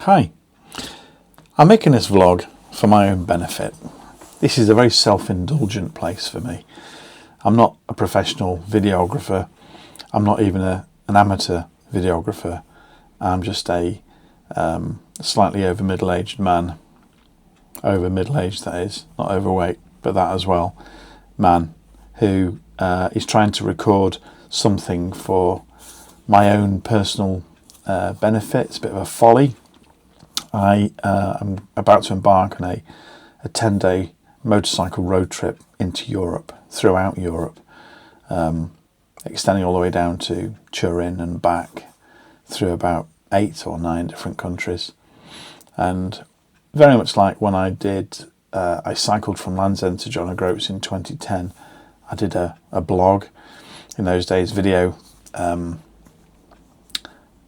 Hi, I'm making this vlog for my own benefit. This is a very self-indulgent place for me. I'm not a professional videographer. I'm not even an amateur videographer. I'm just a slightly over middle-aged man. Over middle-aged, that is, not overweight, but that as well. Man who is trying to record something for my own personal benefit. It's a bit of a folly. I am about to embark on a 10-day motorcycle road trip into Europe, throughout Europe, extending all the way down to Turin and back through about 8 or 9 different countries. And very much like when I cycled from Land's End to John O'Groats in 2010, I did a blog. In those days, video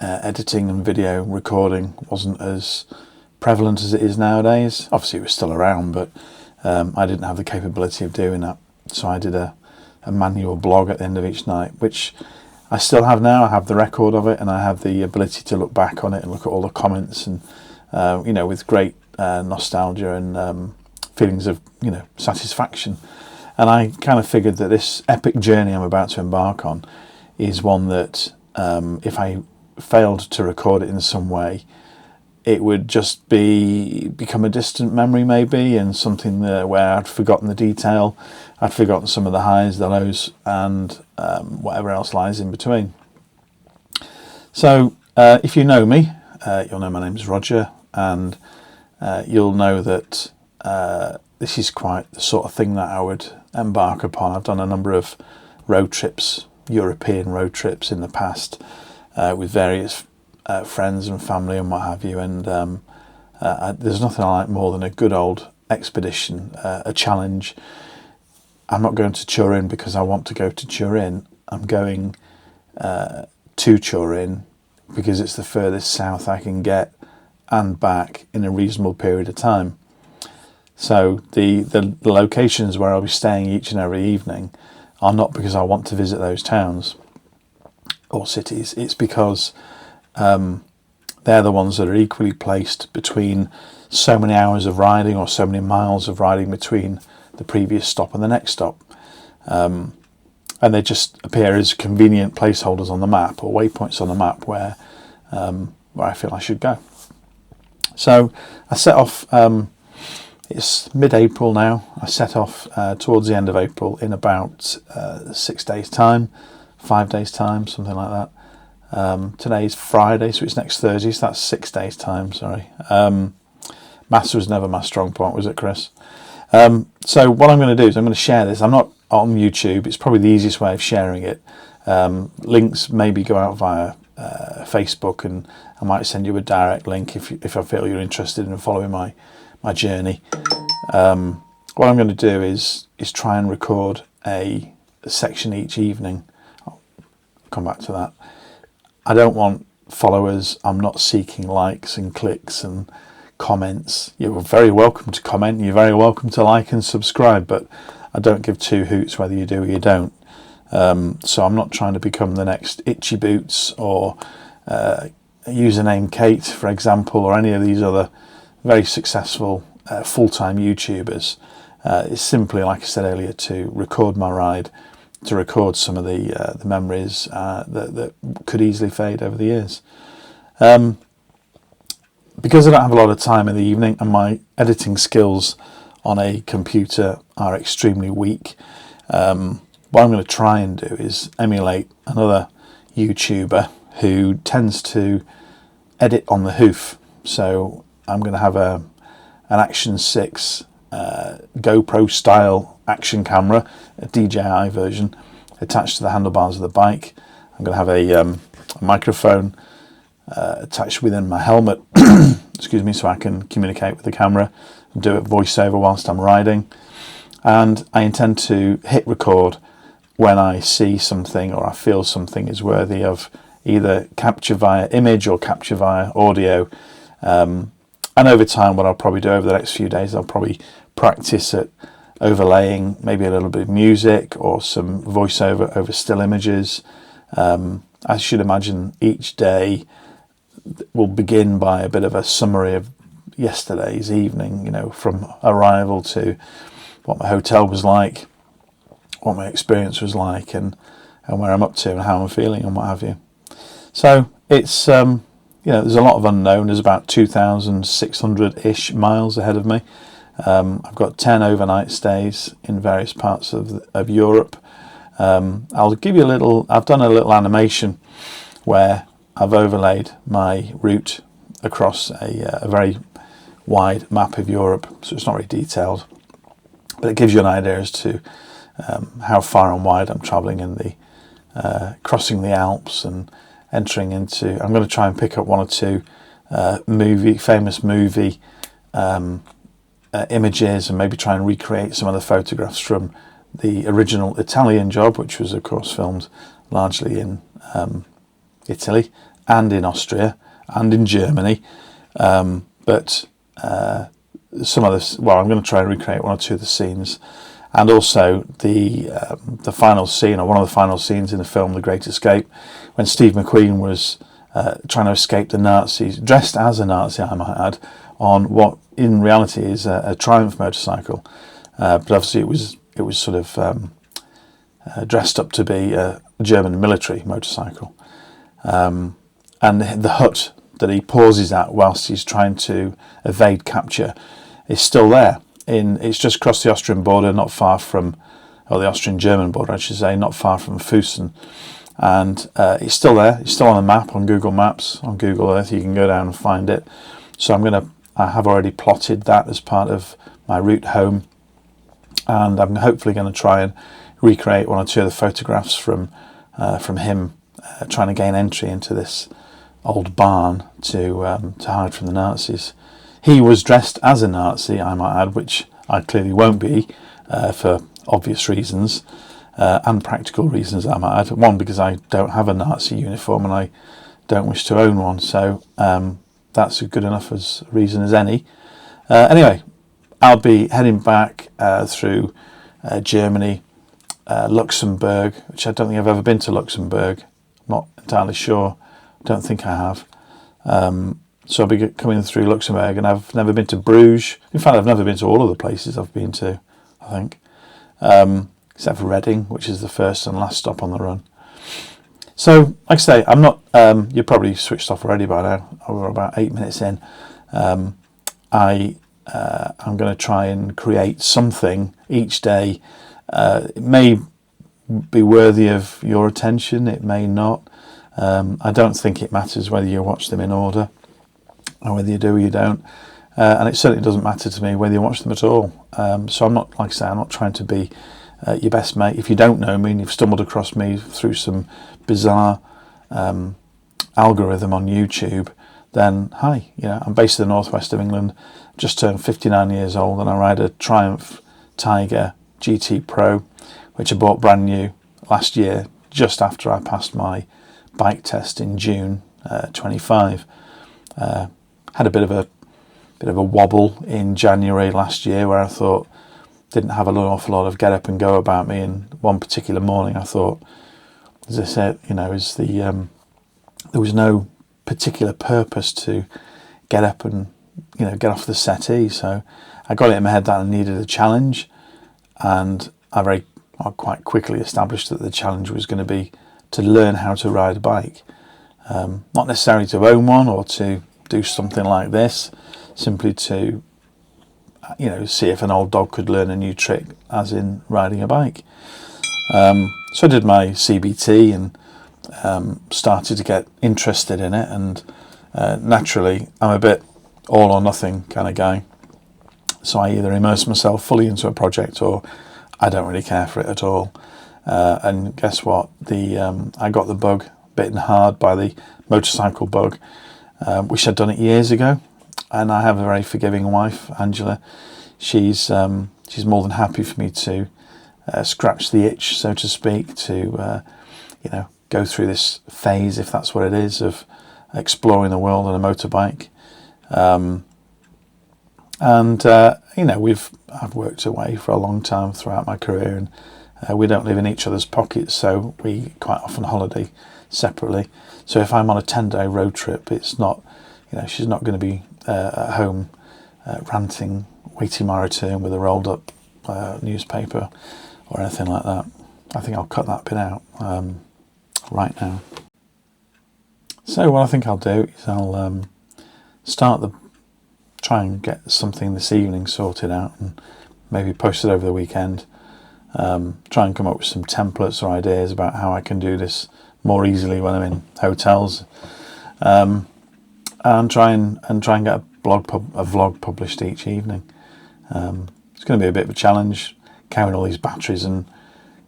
editing and video recording wasn't as prevalent as it is nowadays. Obviously it was still around, but I didn't have the capability of doing that, so I did a manual blog at the end of each night, which I still have now. I have the record of it, and I have the ability to look back on it and look at all the comments, and with great nostalgia and feelings of satisfaction. And I kind of figured that this epic journey I'm about to embark on is one that if I failed to record it in some way, it would just become a distant memory maybe, and something where I'd forgotten the detail, I'd forgotten some of the highs, the lows, and whatever else lies in between. So if you know me, you'll know my name's Roger, and you'll know that this is quite the sort of thing that I would embark upon. I've done a number of road trips, European road trips in the past, with various friends and family and what have you, and there's nothing I like more than a good old expedition, a challenge. I'm not going to Turin because I want to go to Turin. I'm going to Turin because it's the furthest south I can get and back in a reasonable period of time. So the locations where I'll be staying each and every evening are not because I want to visit those towns or cities. It's because they're the ones that are equally placed between so many hours of riding or so many miles of riding between the previous stop and the next stop. And they just appear as convenient placeholders on the map or waypoints on the map where I feel I should go. So I set off, it's mid-April now, I set off towards the end of April in about 6 days' time, 5 days' time, something like that. Today's Friday, so it's next Thursday, so that's 6 days' time, sorry. Maths was never my strong point, was it, Chris? So what I'm going to do is I'm going to share this. I'm not on YouTube. It's probably the easiest way of sharing it. Links maybe go out via Facebook, and I might send you a direct link if I feel you're interested in following my journey. What I'm going to do is try and record a section each evening. I'll come back to that. I don't want followers. I'm not seeking likes and clicks and comments. You're very welcome to comment. You're very welcome to like and subscribe, but I don't give two hoots whether you do or you don't. So I'm not trying to become the next Itchy Boots or username Kate, for example, or any of these other very successful full-time YouTubers. It's simply, like I said earlier, to record my ride, to record some of the memories that could easily fade over the years. Because I don't have a lot of time in the evening and my editing skills on a computer are extremely weak, what I'm going to try and do is emulate another YouTuber who tends to edit on the hoof. So I'm going to have an Action 6 GoPro style action camera, a DJI version, attached to the handlebars of the bike. I'm going to have a microphone attached within my helmet, excuse me, so I can communicate with the camera and do a voiceover whilst I'm riding. And I intend to hit record when I see something or I feel something is worthy of either capture via image or capture via audio. And over time, what I'll probably do over the next few days, I'll probably practice at overlaying maybe a little bit of music or some voiceover over still images. I should imagine each day will begin by a bit of a summary of yesterday's evening, from arrival to what my hotel was like, what my experience was like, and where I'm up to and how I'm feeling and what have you. So it's, there's a lot of unknown. There's about 2,600-ish miles ahead of me. I've got 10 overnight stays in various parts of Europe. I'll give you I've done a little animation where I've overlaid my route across a very wide map of Europe, so it's not very detailed, but it gives you an idea as to how far and wide I'm travelling in the crossing the Alps and entering into. I'm going to try and pick up one or two famous movie images, and maybe try and recreate some of the photographs from the original Italian Job, which was of course filmed largely in Italy and in Austria and in Germany, but some of this. Well, I'm going to try and recreate one or two of the scenes, and also the final scene, or one of the final scenes in the film The Great Escape, when Steve McQueen was trying to escape the Nazis, dressed as a Nazi, I might add, on what in reality is a Triumph motorcycle, but obviously it was sort of dressed up to be a German military motorcycle, and the hut that he pauses at whilst he's trying to evade capture is still there. It's just across the Austrian border, not far from, or the Austrian-German border, I should say, not far from Fussen. And it's still there. It's still on the map, on Google Maps, on Google Earth. You can go down and find it. So I have already plotted that as part of my route home. And I'm hopefully going to try and recreate one or two of the photographs from him trying to gain entry into this old barn to hide from the Nazis. He was dressed as a Nazi, I might add, which I clearly won't be for obvious reasons and practical reasons, I might add. One, because I don't have a Nazi uniform and I don't wish to own one, so that's a good enough as reason as any. Anyway, I'll be heading back through Germany, Luxembourg, which I don't think I've ever been to Luxembourg. I'm not entirely sure. I don't think I have. So I'll be coming through Luxembourg, and I've never been to Bruges. In fact, I've never been to all of the places I've been to, I think, except for Reading, which is the first and last stop on the run. So, like I say, I'm not. You're probably switched off already by now. We're about 8 minutes in. I'm going to try and create something each day. It may be worthy of your attention. It may not. I don't think it matters whether you watch them in order or whether you do or you don't. And it certainly doesn't matter to me whether you watch them at all. So I'm not, like I say, I'm not trying to be your best mate. If you don't know me and you've stumbled across me through some bizarre algorithm on YouTube, then hi, I'm based in the northwest of England, just turned 59 years old, and I ride a Triumph Tiger GT Pro, which I bought brand new last year, just after I passed my bike test in June 25. Had a bit of a wobble in January last year, where I thought didn't have an awful lot of get up and go about me. And one particular morning, I thought, as I said, there was no particular purpose to get up and get off the settee. So I got it in my head that I needed a challenge, and I quite quickly established that the challenge was going to be to learn how to ride a bike. Not necessarily to own one or to do something like this, simply to see if an old dog could learn a new trick, as in riding a bike. So I did my CBT and started to get interested in it, and naturally I'm a bit all or nothing kind of guy, so I either immerse myself fully into a project or I don't really care for it at all. And guess what, I got the bug, bitten hard by the motorcycle bug. Wish I'd done it years ago, and I have a very forgiving wife, Angela. She's more than happy for me to scratch the itch, so to speak, to go through this phase, if that's what it is, of exploring the world on a motorbike. I've worked away for a long time throughout my career, and we don't live in each other's pockets, so we quite often holiday separately. So if I'm on a 10-day road trip, it's not, she's not going to be at home ranting, waiting my return with a rolled up newspaper or anything like that. I think I'll cut that bit out right now. So what I think I'll do is I'll try and get something this evening sorted out and maybe post it over the weekend. Try and come up with some templates or ideas about how I can do this more easily when I'm in hotels, and try and get a vlog published each evening. It's going to be a bit of a challenge carrying all these batteries and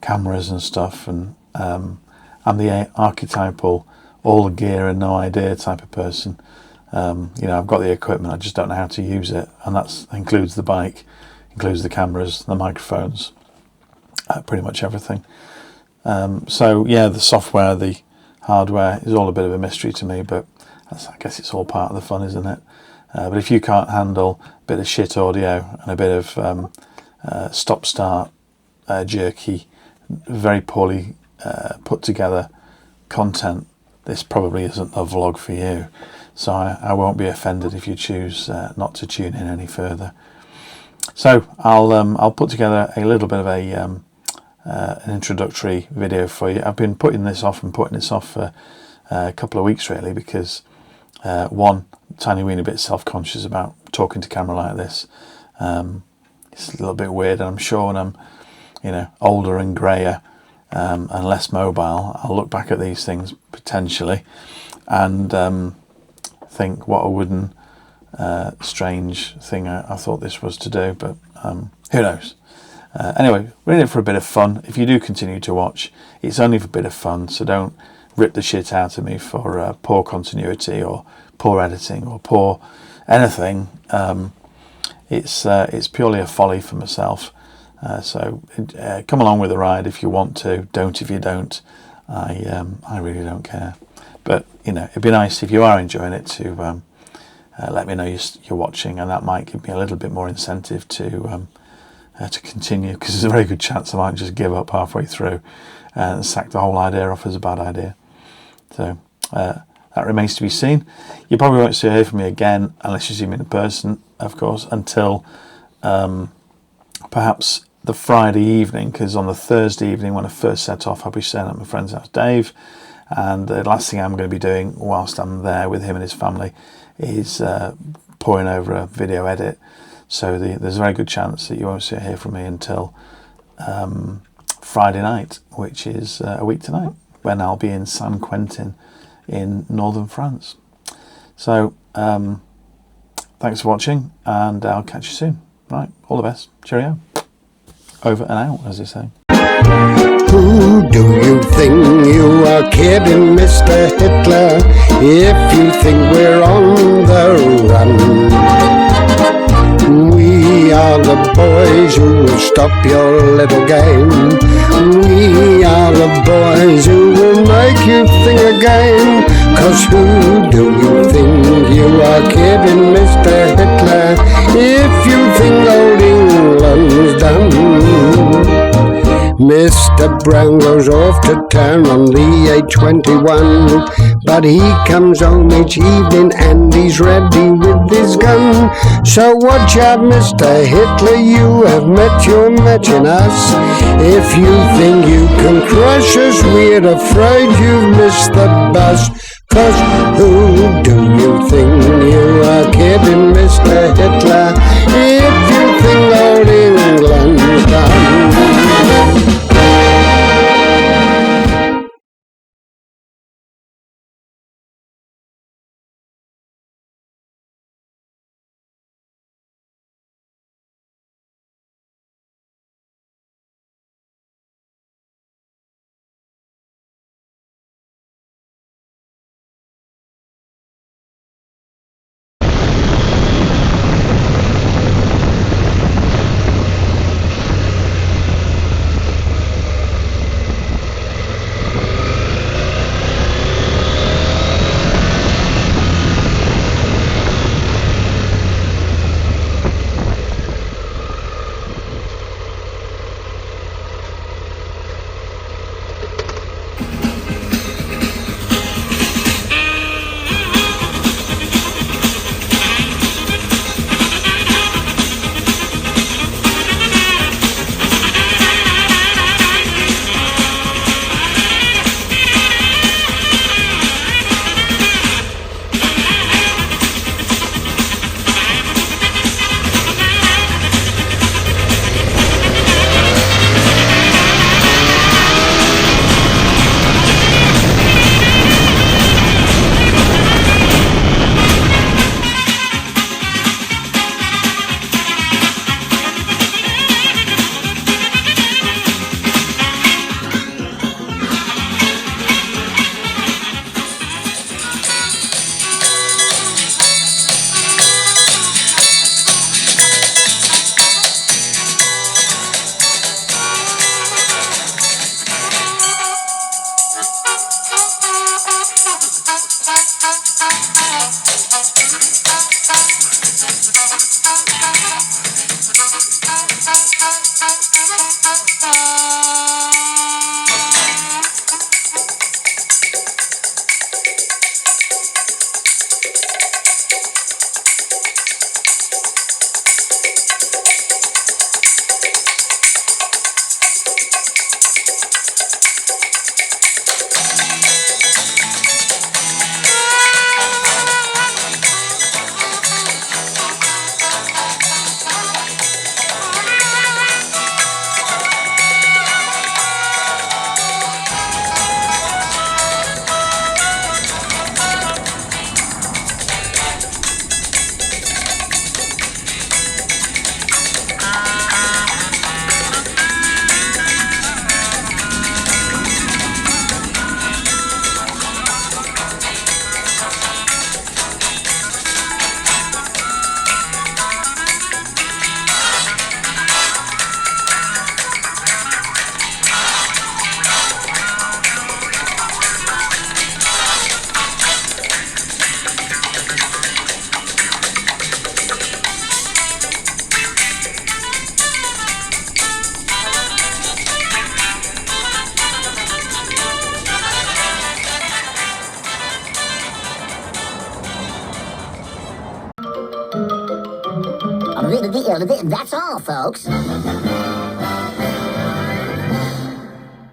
cameras and stuff, and I'm the archetypal all the gear and no idea type of person. I've got the equipment, I just don't know how to use it, and that includes the bike, includes the cameras, the microphones, pretty much everything. So yeah, the software, the hardware is all a bit of a mystery to me, but I guess it's all part of the fun, isn't it? But if you can't handle a bit of shit audio and a bit of stop-start, jerky, very poorly put together content, this probably isn't a vlog for you. So I won't be offended if you choose not to tune in any further. So I'll put together a little bit of an introductory video for you. I've been putting this off for a couple of weeks really, because one, tiny weeny bit self-conscious about talking to camera like this. It's a little bit weird, and I'm sure when I'm older and greyer and less mobile, I'll look back at these things potentially and think what a wooden strange thing I thought this was to do, but who knows. Anyway, we're in it for a bit of fun. If you do continue to watch, it's only for a bit of fun, so don't rip the shit out of me for poor continuity or poor editing or poor anything. It's purely a folly for myself. So come along with the ride if you want to. Don't if you don't. I really don't care. But it'd be nice if you are enjoying it to let me know you're watching, and that might give me a little bit more incentive to continue, because there's a very good chance I might just give up halfway through and sack the whole idea off as a bad idea. So that remains to be seen. You probably won't hear from me again unless you see me in person, of course, until perhaps the Friday evening, because on the Thursday evening when I first set off, I'll be staying at my friend's house, Dave, and the last thing I'm going to be doing whilst I'm there with him and his family is pouring over a video edit. So there's a very good chance that you won't hear from me until Friday night, which is a week tonight, when I'll be in San Quentin in northern France. So thanks for watching, and I'll catch you soon. Right, all the best. Cheerio. Over and out, as they say. Who do you think you are kidding, Mr. Hitler, if you think we're on the run? We are the boys who will stop your little game. We are the boys who will make you think again. 'Cause who do you think you are kidding, Mr. Hitler, if you think old England's done? Mr. Brown goes off to town on the A21, but he comes home each evening and he's ready with his gun. So watch out, Mr. Hitler, you have met your match in us. If you think you can crush us, we're afraid you've missed the bus. 'Cause who do you think you are kidding, Mr. Hitler, if you think old England's done? That's all, folks.